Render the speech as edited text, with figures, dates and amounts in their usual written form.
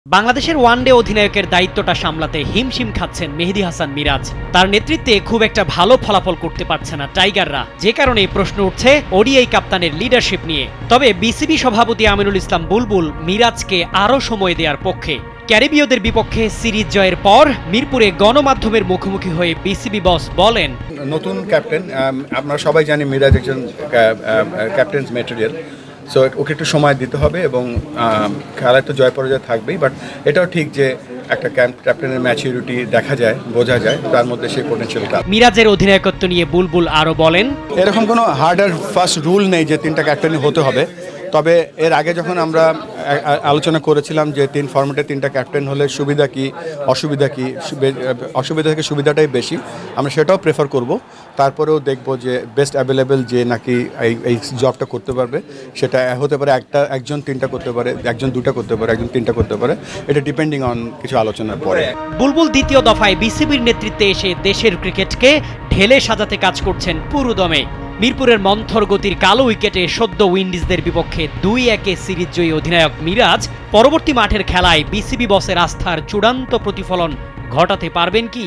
বাংলাদেশের ওয়ানডে অধিনায়কের দায়িত্বটা সামলাতে হিমশিম খাচ্ছেন মেহেদী হাসান মিরাজ। তার নেতৃত্বে খুব একটা ভালো ফলাফল করতে পারছে না টাইগাররা, যে কারণে প্রশ্ন উঠছে ওডিআই কাপ্তানের লিডারশিপ নিয়ে। তবে বিসিবি সভাপতি আমিনুল ইসলাম বুলবুল মিরাজকে আরও সময় দেওয়ার পক্ষে। ক্যারিবীয়দের বিপক্ষে সিরিজ জয়ের পর মিরপুরে গণমাধ্যমের মুখোমুখি হয়ে বিসিবি বস বলেন, নতুন ক্যাপ্টেন, আমরা সবাই জানি মিরাজ একজন ক্যাপ্টেন্স ম্যাটেরিয়াল, সো ওকে একটু সময় দিতে হবে এবং খেলায় তো জয় পরাজয় থাকবেই, বাট এটাও ঠিক যে একটা ক্যাপ্টেনের ম্যাচুরিটি দেখা যায়, বোঝা যায় তার মধ্যে সেই পোটেনশিয়ালটা। মিরাজের অধিনায়কত্ব নিয়ে বুলবুল আরও বলেন, এরকম কোনো হার্ড আর ফাস্ট রুল নেই যে তিনটা ক্যাপ্টেনই হতে হবে। তবে এর আগে যখন আমরা আলোচনা করেছিলাম যে তিন ফর্মেটে তিনটা ক্যাপ্টেন হলে সুবিধা কি অসুবিধা কি, অসুবিধা থেকে সুবিধাটাই বেশি, আমরা সেটাও প্রেফার করব। তারপরেও দেখব যে বেস্ট অ্যাভেলেবেল যে নাকি এই জবটা করতে পারবে, সেটা হতে পারে একজন তিনটা করতে পারে, একজন দুটা করতে পারে, একজন তিনটা করতে পারে, এটা ডিপেন্ডিং অন কিছু আলোচনার পরে। বুলবুল দ্বিতীয় দফায় বিসিবির নেতৃত্বে এসে দেশের ক্রিকেটকে ঢেলে সাজাতে কাজ করছেন পুরোদমে। মিরপুরের মন্থর গতির কালো উইকেটে সদ্য উইন্ডিজদের বিপক্ষে 2-1 সিরিজ জয়ী অধিনায়ক মিরাজ পরবর্তী মাঠের খেলায় বিসিবি বসের আস্থার চূড়ান্ত প্রতিফলন ঘটাতে পারবেন কি?